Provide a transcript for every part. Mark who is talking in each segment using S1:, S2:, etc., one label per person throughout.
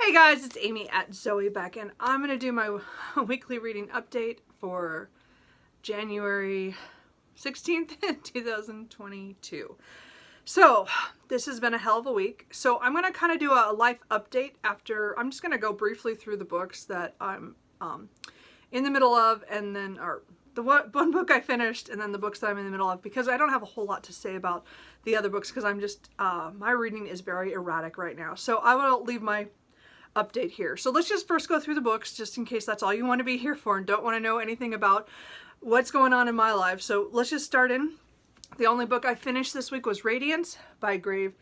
S1: Hey guys, it's Amy at Zoe back, and I'm going to do my weekly reading update for January 16th, 2022. So, this has been a hell of a week. So, I'm going to kind of do a life update after, I'm just going to go briefly through the books that I'm in the middle of, and then, or the one book I finished, and then the books that I'm in the middle of, because I don't have a whole lot to say about the other books, because I'm just, my reading is very erratic right now. So, I will leave my update here. So let's just first go through the books, just in case that's all you want to be here for and don't want to know anything about what's going on in my life. So let's just start in. The only book I finished this week was Radiance by Grace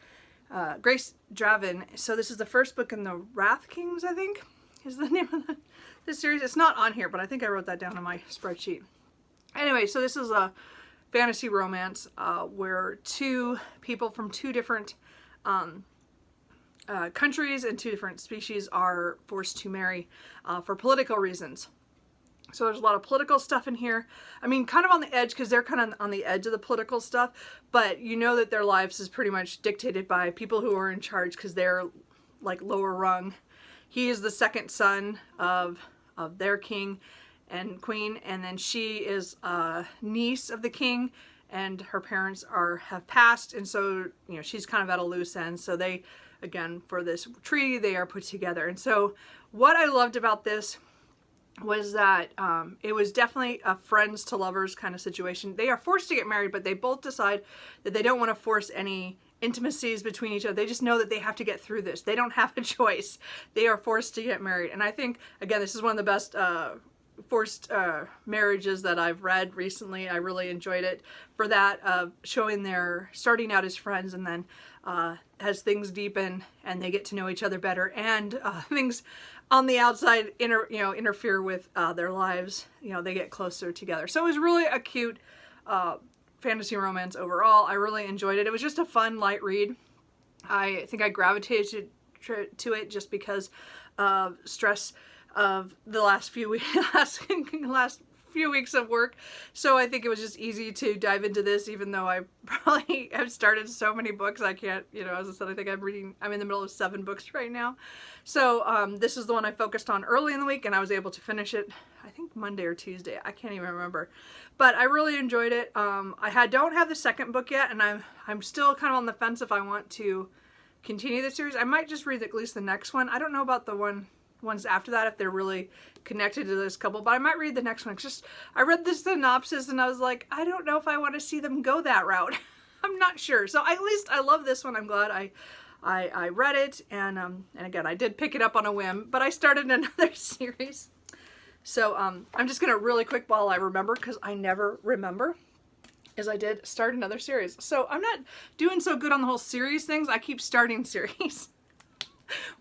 S1: Draven. So this is the first book in the Wrath Kings, I think, is the name of this series. It's not on here, but I think I wrote that down on my spreadsheet. Anyway, so this is a fantasy romance where two people from two different countries and two different species are forced to marry for political reasons. So there's a lot of political stuff in here. I mean, kind of on the edge, because they're kind of on the edge of the political stuff, but you know that their lives is pretty much dictated by people who are in charge, because they're like lower rung. He is the second son of their king and queen, and then she is a niece of the king, and her parents have passed, and so, you know, she's kind of at a loose end. So they, again, for this treaty, they are put together. And so what I loved about this was that it was definitely a friends to lovers kind of situation. They are forced to get married, but they both decide that they don't want to force any intimacies between each other. They just know that they have to get through this. They don't have a choice. They are forced to get married. And I think, again, this is one of the best forced marriages that I've read recently. I really enjoyed it for that, showing their starting out as friends, and then as things deepen and they get to know each other better, and things on the outside interfere with their lives, they get closer together. So it was really a cute fantasy romance overall. I really enjoyed it. It was just a fun, light read. I think I gravitated to it just because of stress of the last few weeks of work. So I think it was just easy to dive into this, even though I probably have started so many books. I can't, as I said, I think I'm in the middle of 7 books right now. So this is the one I focused on early in the week, and I was able to finish it, I think Monday or Tuesday. I can't even remember. But I really enjoyed it. I don't have the second book yet, and I'm still kind of on the fence if I want to continue the series. I might just read at least the next one. I don't know about the ones after that, if they're really connected to this couple, but I might read the next one. It's just, I read the synopsis and I was like, I don't know if I want to see them go that route. I'm not sure. So at least I love this one. I'm glad I read it, and again, I did pick it up on a whim, but I started another series. So I'm just gonna really quick, while I remember, because I never remember, is I did start another series. So I'm not doing so good on the whole series things. I keep starting series,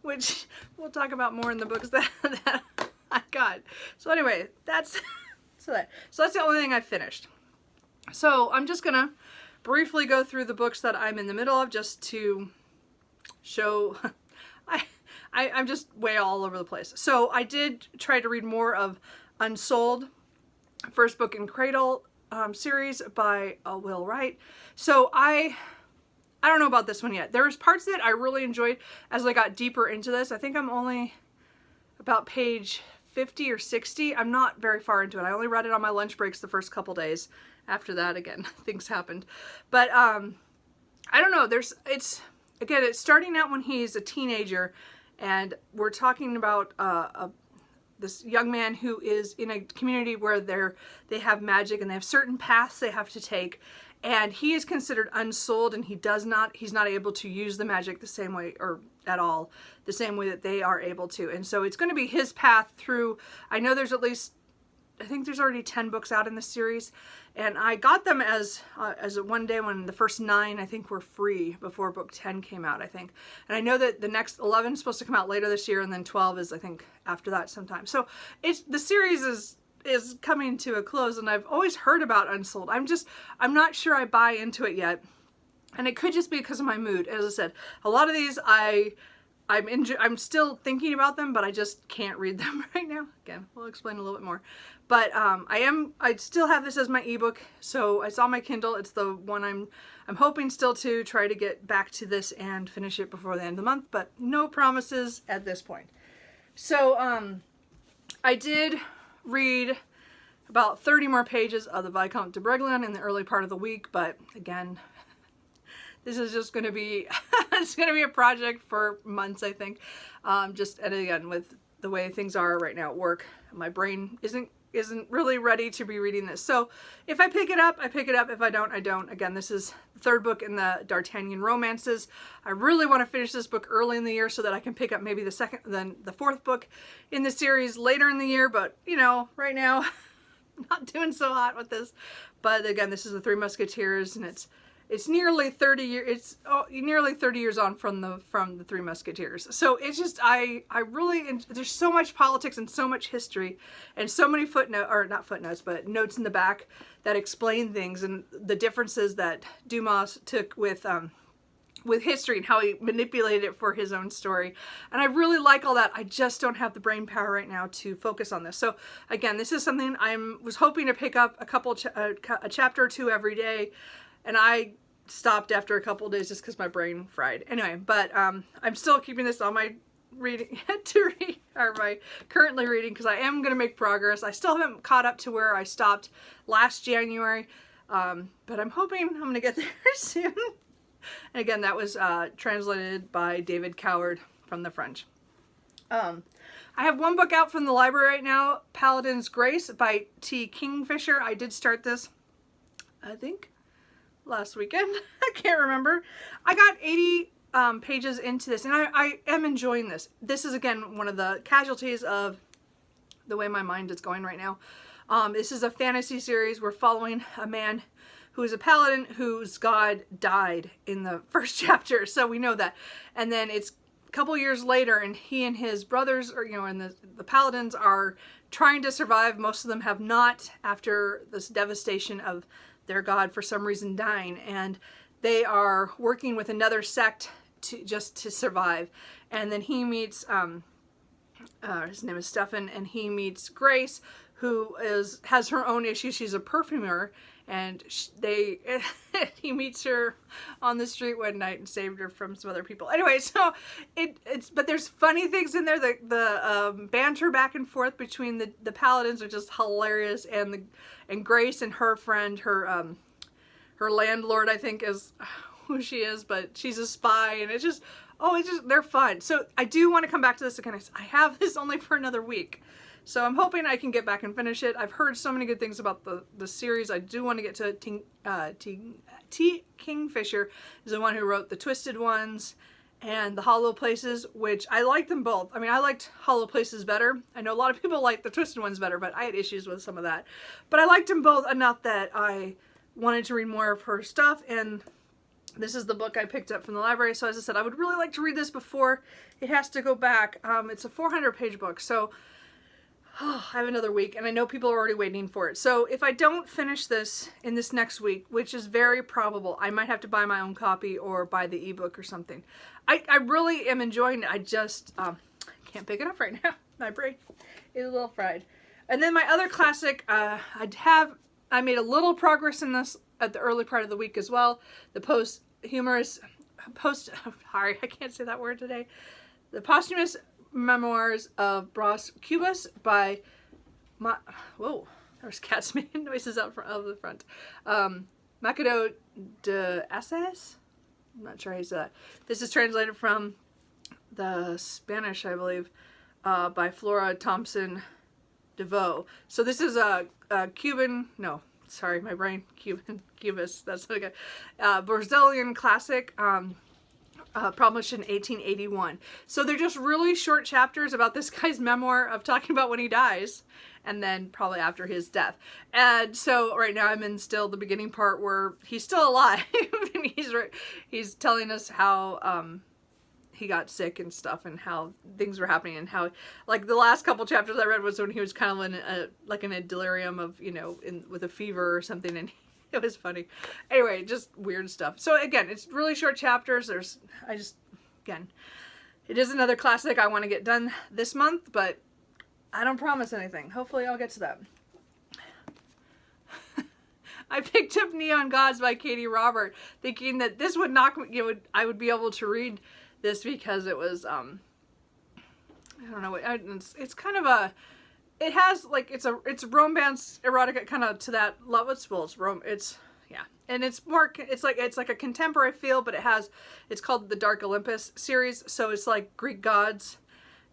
S1: which we'll talk about more in the books that I got. So anyway, that's that's the only thing I finished. So I'm just gonna briefly go through the books that I'm in the middle of, just to show I'm just way all over the place. So I did try to read more of Unsold, first book in Cradle series by Will Wright. So I don't know about this one yet. There's parts that I really enjoyed as I got deeper into this. I think I'm only about page 50 or 60. I'm not very far into it. I only read it on my lunch breaks the first couple days. After that, again, things happened. But I don't know. It's starting out when he's a teenager, and we're talking about this young man who is in a community where they have magic, and they have certain paths they have to take. And he is considered unsold, and he's not able to use the magic the same way, or at all, the same way that they are able to. And so it's going to be his path through, I know there's at least, I think there's already 10 books out in this series. And I got them as one day when the first 9, I think, were free before book 10 came out, I think. And I know that the next 11 is supposed to come out later this year, and then 12 is, I think, after that sometime. So the series is coming to a close, and I've always heard about Unsold. I'm not sure I buy into it yet. And it could just be because of my mood. As I said, a lot of these I I'm still thinking about them, but I just can't read them right now. Again, we'll explain a little bit more. But I still have this as my ebook, so it's on my Kindle. It's the one I'm hoping still to try to get back to this and finish it before the end of the month, but no promises at this point. So I did read about 30 more pages of the Viscount de Bragelonne in the early part of the week, but again, this is just going to be, it's going to be a project for months, I think. And again, with the way things are right now at work, my brain isn't really ready to be reading this. So if I pick it up, I pick it up. If I don't, I don't. Again, this is the third book in the D'Artagnan romances. I really want to finish this book early in the year so that I can pick up maybe the fourth book in the series later in the year. But, you know, right now, not doing so hot with this. But again, this is the Three Musketeers, and it's nearly 30 years. It's nearly 30 years on from the Three Musketeers. So it's just I really there's so much politics and so much history and so many not footnotes, but notes in the back that explain things and the differences that Dumas took with history and how he manipulated it for his own story. And I really like all that. I just don't have the brain power right now to focus on this. So again, this is something was hoping to pick up a chapter or two every day. And I stopped after a couple of days just because my brain fried. Anyway, but I'm still keeping this on my reading my currently reading because I am going to make progress. I still haven't caught up to where I stopped last January, but I'm hoping I'm going to get there soon. And again, that was translated by David Coward from the French. I have one book out from the library right now, Paladin's Grace by T. Kingfisher. I did start this, I think, last weekend. I can't remember. I got 80 pages into this, and I am enjoying this. This is, again, one of the casualties of the way my mind is going right now. This is a fantasy series. We're following a man who is a paladin whose god died in the first chapter, so we know that. And then it's a couple years later, and he and his brothers, and the paladins are trying to survive. Most of them have not, after this devastation of their god for some reason dying, and they are working with another sect to survive. And then he meets his name is Stefan, and he meets Grace, who has her own issues. She's a perfumer, and he meets her on the street one night and saved her from some other people. Anyway, so but there's funny things in there. The banter back and forth between the paladins are just hilarious, and Grace and her friend, her landlord, I think is who she is, but she's a spy, and they're fun. So I do want to come back to this again. I have this only for another week. So I'm hoping I can get back and finish it. I've heard so many good things about the series. I do want to get to T. Kingfisher is the one who wrote the Twisted Ones and the Hollow Places, which I like them both. I mean, I liked Hollow Places better. I know a lot of people like the Twisted Ones better, but I had issues with some of that. But I liked them both enough that I wanted to read more of her stuff, and this is the book I picked up from the library. So as I said, I would really like to read this before it has to go back. It's a 400-page book, so I have another week, and I know people are already waiting for it. So if I don't finish this in this next week, which is very probable, I might have to buy my own copy or buy the ebook or something. I really am enjoying it. I just can't pick it up right now. My brain is a little fried. And then my other classic, I made a little progress in this at the early part of the week as well. The sorry, I can't say that word today. The posthumous memoirs of Bras Cubas by whoa, there's cats making noises out of the front. Macado de Asas? I'm not sure how you say that. This is translated from the Spanish, I believe, by Flora Thompson DeVoe. So this is a Cuban, no, sorry, my brain, Cubas, that's okay. Brazilian classic, published in 1881. So they're just really short chapters about this guy's memoir of talking about when he dies, and then probably after his death. And so right now I'm in still the beginning part where he's still alive, and he's telling us how he got sick and stuff, and how things were happening, and how, like, the last couple chapters I read was when he was kind of in a delirium of, with a fever or something, and it was funny. Anyway, just weird stuff. So again, it's really short chapters. It is another classic I want to get done this month, but I don't promise anything. Hopefully I'll get to that. I picked up Neon Gods by Katie Robert, thinking that this would knock me, I would be able to read this because it was, I don't know, it's kind of a, it has like, it's romance, erotica, kind of to that level. Yeah, and it's like a contemporary feel, but it's called the Dark Olympus series, so it's like Greek gods,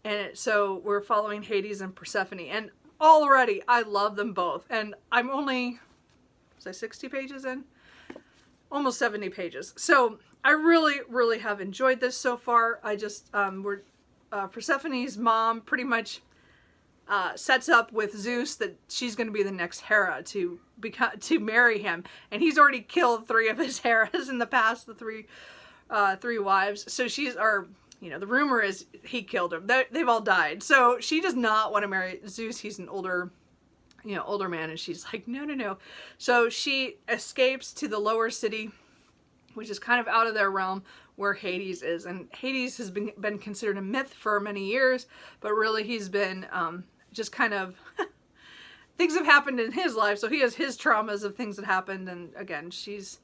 S1: and so we're following Hades and Persephone, and already I love them both, and I'm only, was I 60 pages in? Almost 70 pages. So I really, really have enjoyed this so far. I just, Persephone's mom pretty much sets up with Zeus that she's going to be the next Hera to marry him, and he's already killed 3 of his Heras in the past, the three wives. So the rumor is he killed them. They've all died. So she does not want to marry Zeus. He's an older man, and she's like, no. So she escapes to the lower city, which is kind of out of their realm, where Hades is. And Hades has been considered a myth for many years, but really he's been just kind of, things have happened in his life, so he has his traumas of things that happened, and again, she's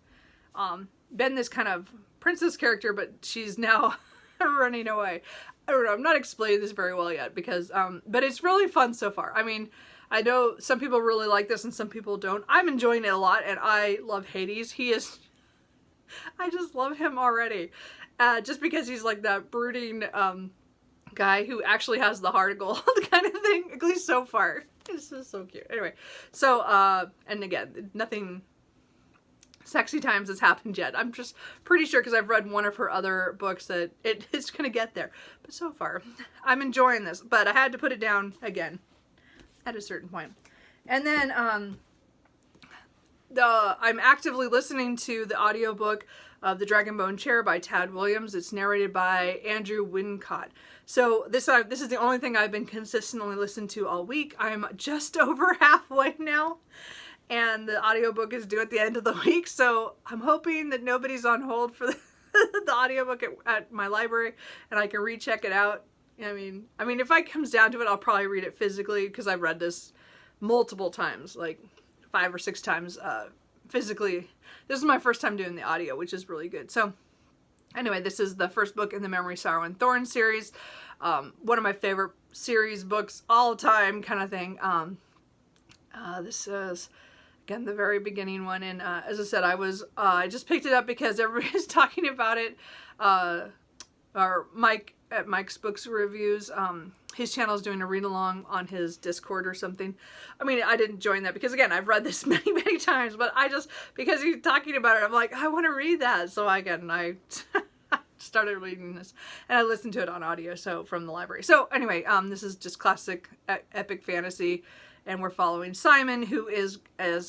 S1: been this kind of princess character, but she's now running away. I don't know, I'm not explaining this very well yet, because, but it's really fun so far. I mean, I know some people really like this and some people don't. I'm enjoying it a lot, and I love Hades. I just love him already. Just because he's like that brooding guy who actually has the heart of gold kind of thing, at least so far. It's just so cute. Anyway, so, and again, nothing sexy times has happened yet. I'm just pretty sure, because I've read one of her other books, that it's going to get there. But so far, I'm enjoying this. But I had to put it down again at a certain point. And then I'm actively listening to the audiobook of The Dragonbone Chair by Tad Williams. It's narrated by Andrew Wincott. So this is the only thing I've been consistently listening to all week. I'm just over halfway now, and the audiobook is due at the end of the week, so I'm hoping that nobody's on hold for the audiobook at my library, and I can recheck it out. I mean, if it comes down to it, I'll probably read it physically, because I've read this multiple times, like 5 or 6 times physically. This is my first time doing the audio, which is really good. So anyway, this is the first book in the Memory, Sorrow, and Thorn series. One of my favorite series books all time kind of thing. This is, again, the very beginning one. And as I said, I just picked it up because everybody's talking about it. Or Mike at Mike's Books Reviews, his channel is doing a read-along on his Discord or something. I mean, I didn't join that because, again, I've read this many, many times, but because he's talking about it, I'm like, I want to read that. So I started reading this, and I listened to it on audio, so from the library. So anyway, this is just classic epic fantasy, and we're following Simon, who is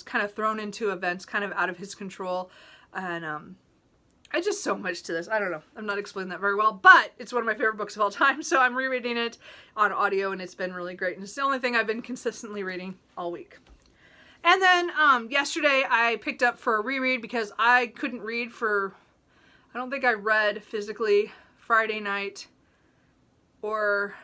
S1: kind of thrown into events kind of out of his control, and I just so much to this. I don't know. I'm not explaining that very well, but it's one of my favorite books of all time, so I'm rereading it on audio, and it's been really great, and it's the only thing I've been consistently reading all week. And then yesterday I picked up for a reread because I couldn't read for, I don't think I read physically Friday night or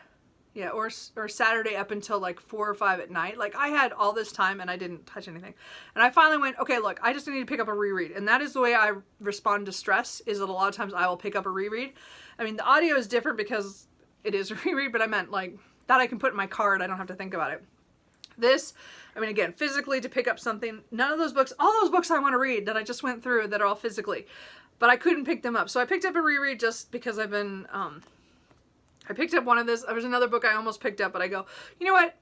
S1: Saturday up until like 4 or 5 at night. Like, I had all this time and I didn't touch anything. And I finally went, okay, look, I just need to pick up a reread. And that is the way I respond to stress, is that a lot of times I will pick up a reread. I mean, the audio is different because it is a reread, but I meant like that I can put in my car and I don't have to think about it. This, I mean, again, physically to pick up something, none of those books, all those books I want to read that I just went through that are all physically, but I couldn't pick them up. So I picked up a reread just because I've been, I picked up one of this. There was another book I almost picked up, but I go, you know what?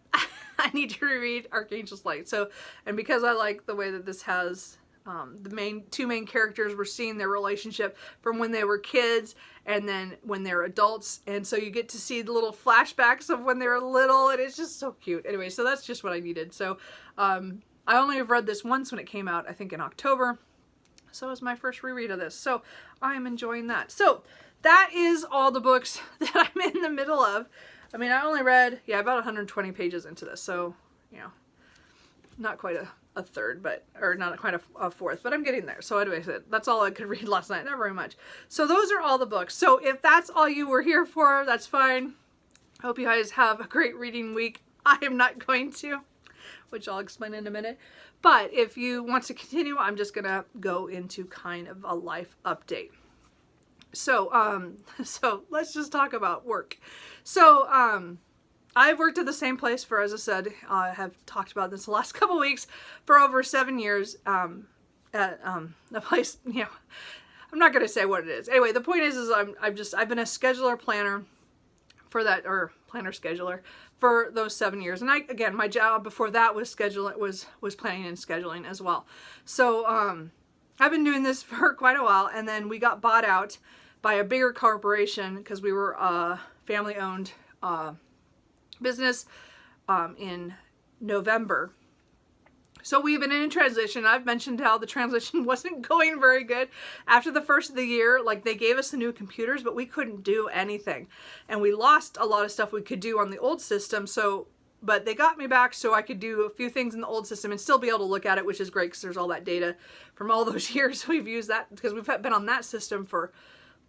S1: I need to reread Archangel's Light. So, and because I like the way that this has the two main characters, we're seeing their relationship from when they were kids and then when they're adults. And so you get to see the little flashbacks of when they were little, and it's just so cute. Anyway, so that's just what I needed. So I only have read this once when it came out, I think in October. So it was my first reread of this. So I'm enjoying that. So that is all the books that I'm in the middle of. I mean, I only read, about 120 pages into this. So, you know, not quite a third, but, or not quite a fourth, but I'm getting there. So anyway, that's all I could read last night. Not very much. So those are all the books. So if that's all you were here for, that's fine. Hope you guys have a great reading week. I am not going to, which I'll explain in a minute. But if you want to continue, I'm just going to go into kind of a life update. So, so let's just talk about work. So, I've worked at the same place for, as I said, I have talked about this the last couple weeks, for over 7 years, at, the place, you know, I'm not going to say what it is. Anyway, the point is I've been a scheduler planner for that, or planner scheduler for those 7 years. And again, my job before that was was planning and scheduling as well. So, I've been doing this for quite a while, and then we got bought out by a bigger corporation because we were a family-owned business in November. So we've been in a transition. I've mentioned how the transition wasn't going very good. After the first of the year, like, they gave us the new computers, but we couldn't do anything. And we lost a lot of stuff we could do on the old system. So, but they got me back so I could do a few things in the old system and still be able to look at it, which is great because there's all that data from all those years we've used that, because we've been on that system for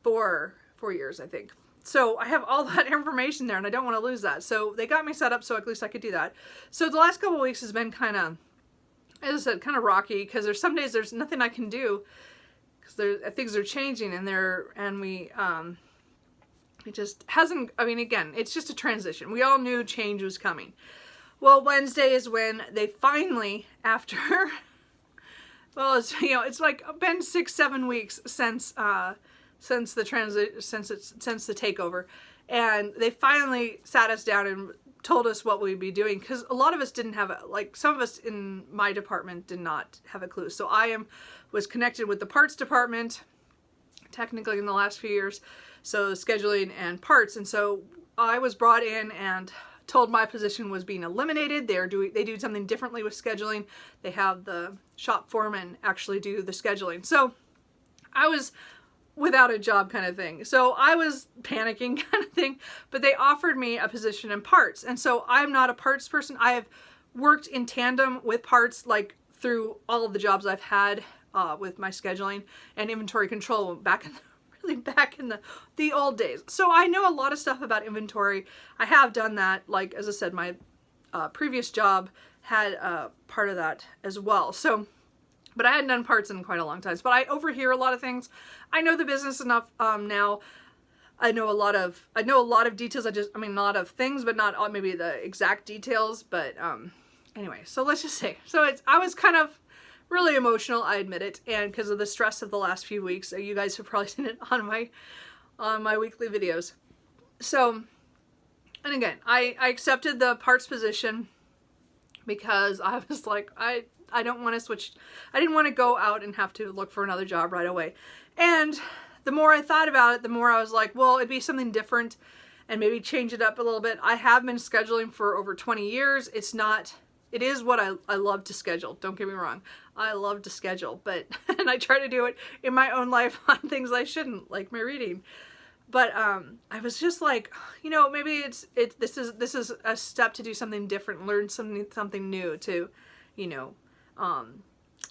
S1: 4 years, I think. So I have all that information there and I don't want to lose that. So they got me set up so at least I could do that. So the last couple of weeks has been kind of, as I said, kind of rocky, because there's some days there's nothing I can do because things are changing, and it just hasn't, I mean, again, it's just a transition. We all knew change was coming. Well, Wednesday is when they finally, after, well, it's, you know, it's like been 6-7 weeks since the takeover, and they finally sat us down and told us what we'd be doing, because a lot of us didn't have some of us in my department did not have a clue. So I was connected with the parts department technically in the last few years, so scheduling and parts, and so I was brought in and told my position was being eliminated. They do something differently with scheduling. They have the shop foreman actually do the scheduling. So I was without a job kind of thing. So I was panicking kind of thing, but they offered me a position in parts. And so I'm not a parts person. I have worked in tandem with parts, like, through all of the jobs I've had with my scheduling and inventory control back in the old days. So I know a lot of stuff about inventory. I have done that. Like, as I said, my previous job had part of that as well. So, but I hadn't done parts in quite a long time. But I overhear a lot of things. I know the business enough now. I know a lot of details. I mean, a lot of things, but not maybe the exact details. But anyway, so let's just say, I was kind of really emotional, I admit it, and because of the stress of the last few weeks. You guys have probably seen it on my weekly videos. So, and again, I accepted the parts position because I was like, I don't want to switch. I didn't want to go out and have to look for another job right away. And the more I thought about it, the more I was like, well, it'd be something different and maybe change it up a little bit. I have been scheduling for over 20 years. It is what I love to schedule. Don't get me wrong. I love to schedule, but, and I try to do it in my own life on things I shouldn't, like my reading. But I was just like, you know, maybe this is a step to do something different, learn something new to, you know,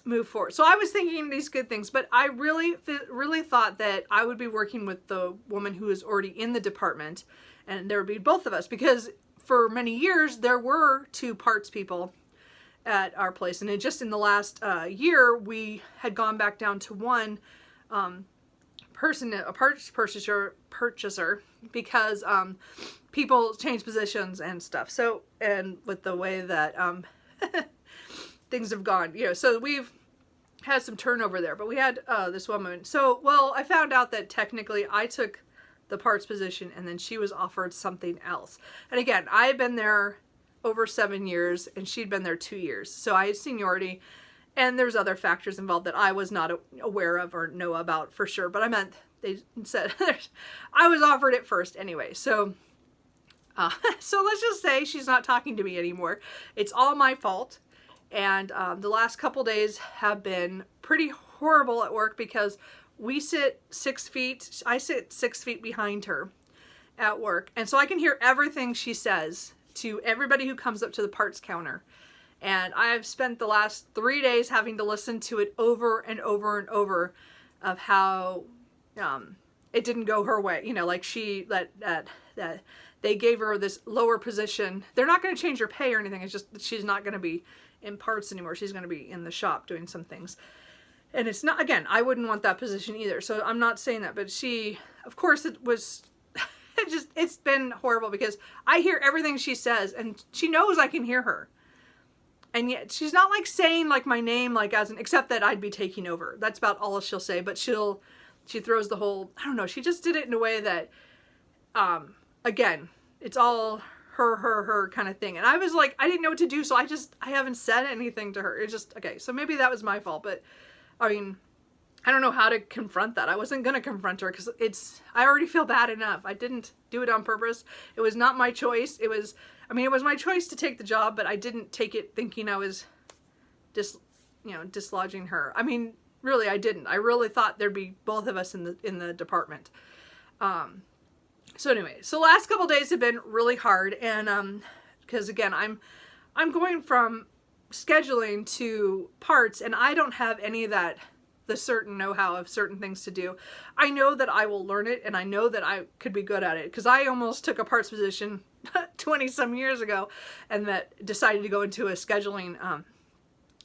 S1: move forward. So I was thinking these good things, but I really thought that I would be working with the woman who is already in the department, and there would be both of us, because for many years there were 2 parts people at our place, and just in the last year we had gone back down to 1 person, a parts purchaser, because people change positions and stuff. So, and with the way that things have gone, you know, so we've had some turnover there, but we had this woman. So, well, I found out that technically I took the parts position and then she was offered something else. And again, I had been there over 7 years and she'd been there 2 years. So I had seniority, and there's other factors involved that I was not aware of or know about for sure. But I meant, they said, I was offered it first anyway. So, so let's just say she's not talking to me anymore. It's all my fault. And the last couple days have been pretty horrible at work, because we sit 6 feet, I sit 6 feet behind her at work. And so I can hear everything she says to everybody who comes up to the parts counter. And I have spent the last 3 days having to listen to it over and over and over of how it didn't go her way. You know, like that they gave her this lower position. They're not going to change her pay or anything. It's just that she's not going to be in parts anymore. She's going to be in the shop doing some things. And it's not, again, I wouldn't want that position either. So I'm not saying that, but she, of course it was, it's been horrible because I hear everything she says and she knows I can hear her. And yet she's not like saying like my name, like except that I'd be taking over. That's about all she'll say. But she throws the whole, I don't know, she just did it in a way that, again, it's all her kind of thing. And I was like, I didn't know what to do. So I haven't said anything to her. It's just, okay. So maybe that was my fault, but I mean, I don't know how to confront that. I wasn't going to confront her because I already feel bad enough. I didn't do it on purpose. It was not my choice. It was my choice to take the job, but I didn't take it thinking I was dislodging her. I mean, really, I didn't. I really thought there'd be both of us in the department. So anyway, so last couple days have been really hard, and because again, I'm going from scheduling to parts, and I don't have any of the certain know-how of certain things to do. I know that I will learn it, and I know that I could be good at it, because I almost took a parts position 20 some years ago, and that decided to go into a scheduling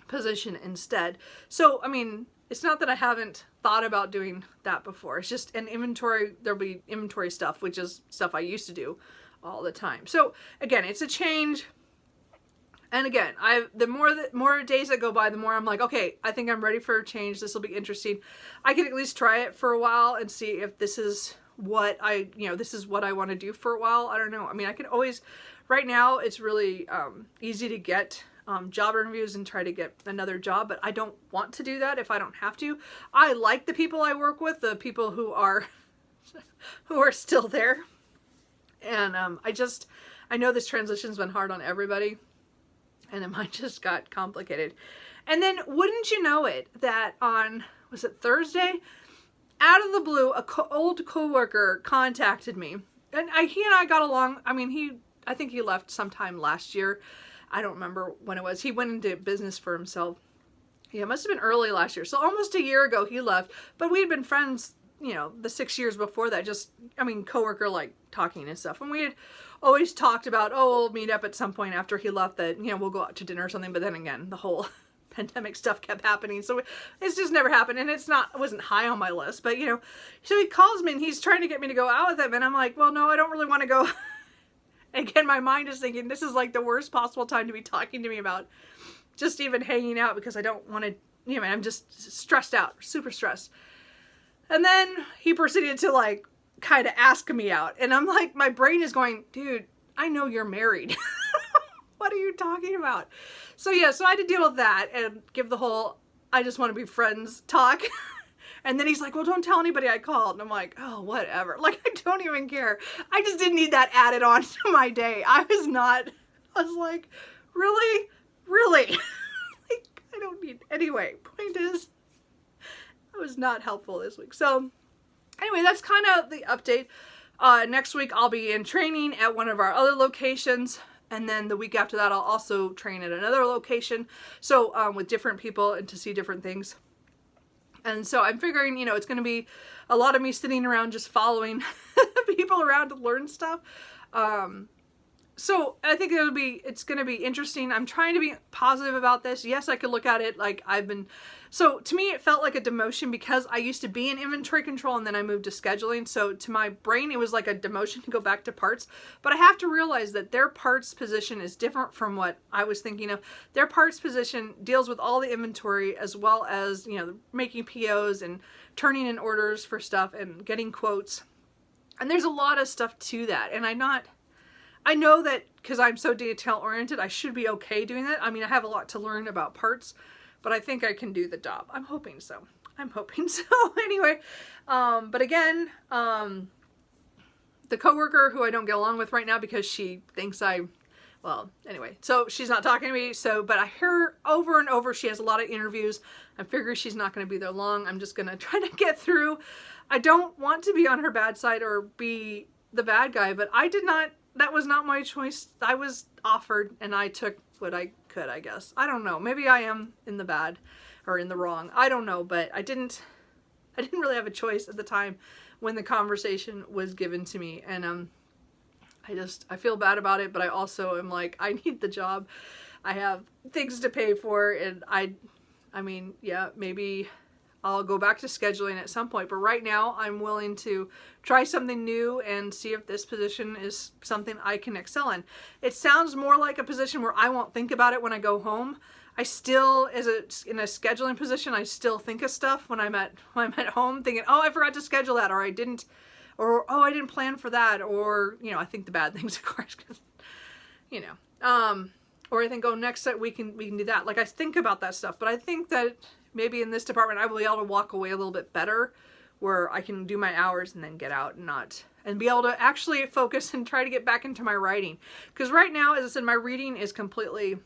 S1: position instead. So I mean, it's not that I haven't thought about doing that before. It's just an inventory. There'll be inventory stuff, which is stuff I used to do all the time. So again, it's a change. And again, the more days that go by, the more I'm like, okay, I think I'm ready for a change. This will be interesting. I can at least try it for a while and see if this is what this is what I want to do for a while. I don't know. I mean, I can always, right now, it's really easy to get job interviews and try to get another job, but I don't want to do that if I don't have to. I like the people I work with, the people who are still there. And I know this transition's been hard on everybody. And mine just got complicated. And then, wouldn't you know it, that on, was it Thursday? Out of the blue, old coworker contacted me. And he and I got along. I mean, I think he left sometime last year. I don't remember when it was. He went into business for himself. Yeah, it must have been early last year. So almost a year ago he left. But we had been friends, the 6 years before that. Coworker, like, talking and stuff. And we had always talked about, we'll meet up at some point after he left, that, we'll go out to dinner or something. But then again, the whole pandemic stuff kept happening. So it's just never happened. And it wasn't high on my list. But, so he calls me and he's trying to get me to go out with him. And I'm like, well, no, I don't really want to go. Again, my mind is thinking, this is like the worst possible time to be talking to me about just even hanging out, because I don't want to, I'm just stressed out, super stressed. And then he proceeded to like kind of ask me out. And I'm like, my brain is going, dude, I know you're married. What are you talking about? So yeah, so I had to deal with that and give the whole, I just want to be friends talk. And then he's like, well, don't tell anybody I called. And I'm like, oh, whatever. Like, I don't even care. I just didn't need that added on to my day. I was like, really? Really? Like, I don't need, anyway, point is, I was not helpful this week. So anyway, that's kind of the update. Next week, I'll be in training at one of our other locations. And then the week after that, I'll also train at another location. So with different people and to see different things. And so I'm figuring, it's going to be a lot of me sitting around just following people around to learn stuff. So I think it's going to be interesting. I'm trying to be positive about this. Yes, I could look at it like so to me, it felt like a demotion because I used to be in inventory control and then I moved to scheduling. So to my brain, it was like a demotion to go back to parts. But I have to realize that their parts position is different from what I was thinking of. Their parts position deals with all the inventory as well as, making POs and turning in orders for stuff and getting quotes. And there's a lot of stuff to that. And I know that because I'm so detail oriented, I should be okay doing that. I mean, I have a lot to learn about parts, but I think I can do the job. I'm hoping so. Anyway, but again, the coworker who I don't get along with right now because she thinks anyway, so she's not talking to me. But I hear over and over, she has a lot of interviews. I figure she's not going to be there long. I'm just going to try to get through. I don't want to be on her bad side or be the bad guy, but I did not that was not my choice. I was offered and I took what I could, I guess. I don't know. Maybe I am in the bad or in the wrong. I don't know, but I didn't really have a choice at the time when the conversation was given to me. And I feel bad about it, but I also am like, I need the job. I have things to pay for, and I mean, yeah, maybe I'll go back to scheduling at some point, but right now I'm willing to try something new and see if this position is something I can excel in. It sounds more like a position where I won't think about it when I go home. I still, in a scheduling position, I still think of stuff when I'm at home, thinking, oh, I forgot to schedule that, or I didn't plan for that, or, you know, I think the bad things, of course, because, you know, or I think, oh, next set we can do that. Like, I think about that stuff, but I think that maybe in this department I will be able to walk away a little bit better, where I can do my hours and then get out and be able to actually focus and try to get back into my writing. Because right now, as I said, my reading is completely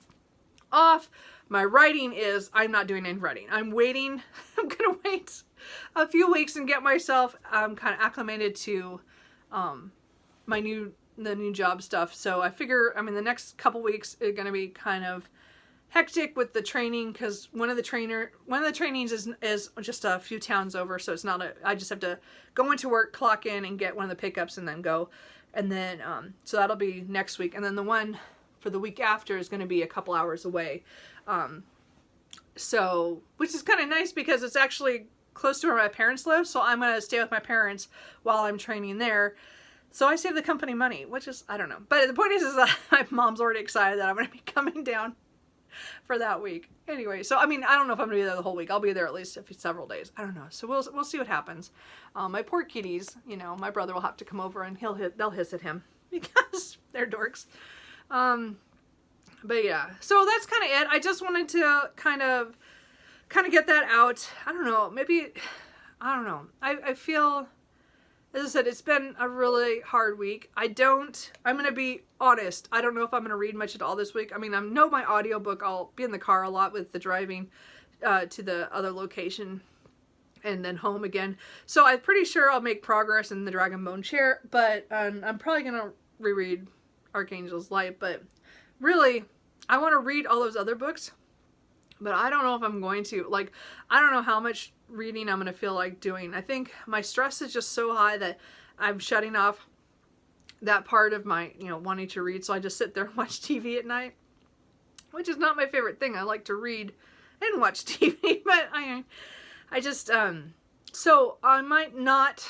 S1: off. My writing is, I'm not doing any writing. I'm waiting. I'm going to wait a few weeks and get myself kind of acclimated to the new job stuff. So I figure, I mean, the next couple weeks are going to be kind of hectic with the training, because one of the trainings is just a few towns over, so it's not I just have to go into work, clock in, and get one of the pickups and then go. And then so that'll be next week, and then the one for the week after is going to be a couple hours away. So, which is kind of nice because it's actually close to where my parents live, so I'm going to stay with my parents while I'm training there. So I save the company money, which is, I don't know. But the point is that my mom's already excited that I'm going to be coming down for that week. Anyway, so I mean, I don't know if I'm going to be there the whole week. I'll be there at least several days. I don't know. So we'll see what happens. My poor kitties, you know, my brother will have to come over and they'll hiss at him because they're dorks. But yeah, so that's kind of it. I just wanted to kind of get that out. I don't know. Maybe, I don't know. I feel, as I said, it's been a really hard week. I'm going to be honest. I don't know if I'm going to read much at all this week. I mean, I know my audiobook, I'll be in the car a lot with the driving to the other location and then home again. So I'm pretty sure I'll make progress in the Dragonbone chair, but I'm probably going to reread Archangel's Light. But really, I want to read all those other books, but I don't know if I'm going to. Like, I don't know how much reading I'm going to feel like doing. I think my stress is just so high that I'm shutting off that part of my, you know, wanting to read. So I just sit there and watch TV at night, which is not my favorite thing. I like to read and watch TV, but I just, so I might not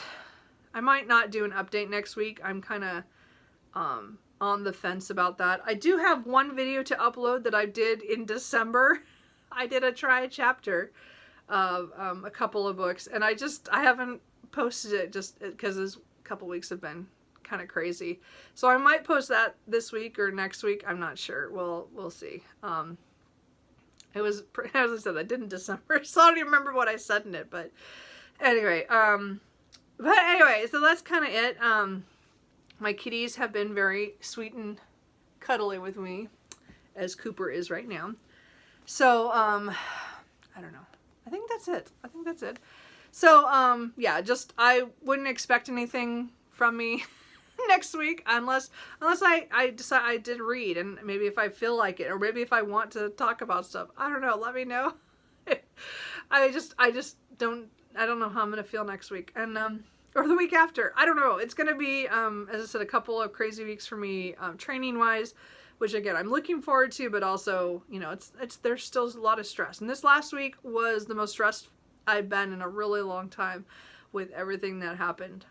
S1: do an update next week. I'm kind of, on the fence about that. I do have one video to upload that I did in December. I did a try chapter of a couple of books, and I haven't posted it just because this couple weeks have been kind of crazy. So I might post that this week or next week. I'm not sure. We'll see. It was, as I said, I did in December, so I don't even remember what I said in it. But anyway, so that's kind of it. My kitties have been very sweet and cuddly with me, as Cooper is right now. So, I don't know. I think that's it. So, yeah, just, I wouldn't expect anything from me next week unless I decide I did read, and maybe if I feel like it, or maybe if I want to talk about stuff. I don't know. Let me know. I don't know how I'm going to feel next week. And, or the week after. I don't know. It's going to be, as I said, a couple of crazy weeks for me, training-wise, which, again, I'm looking forward to, but also, you know, there's still a lot of stress. And this last week was the most stressed I've been in a really long time with everything that happened.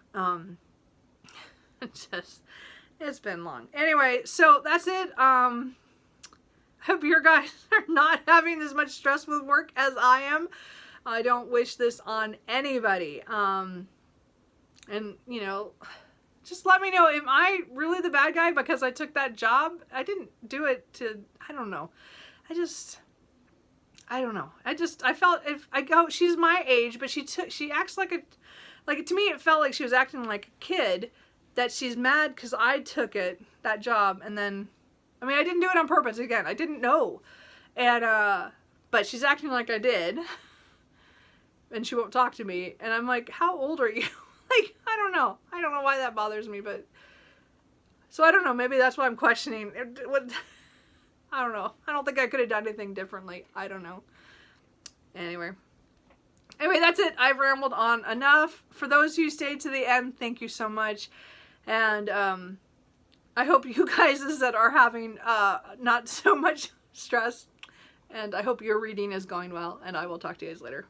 S1: It's been long. Anyway, so that's it. I hope your guys are not having as much stress with work as I am. I don't wish this on anybody. And, you know, just let me know, am I really the bad guy because I took that job? I didn't do it to, I don't know. I don't know. I felt, if I go, she's my age, but she acts like to me it felt like she was acting like a kid, that she's mad because I took that job, and then, I mean, I didn't do it on purpose, again, I didn't know. And, but she's acting like I did, and she won't talk to me, and I'm like, how old are you? Like, I don't know why that bothers me, but So I don't know, maybe that's why I'm questioning. I don't know. I don't think I could have done anything differently. I don't know. Anyway, that's it. I've rambled on enough. For those who stayed to the end, thank you so much. And I hope you guys that are having not so much stress, and I hope your reading is going well, and I will talk to you guys later.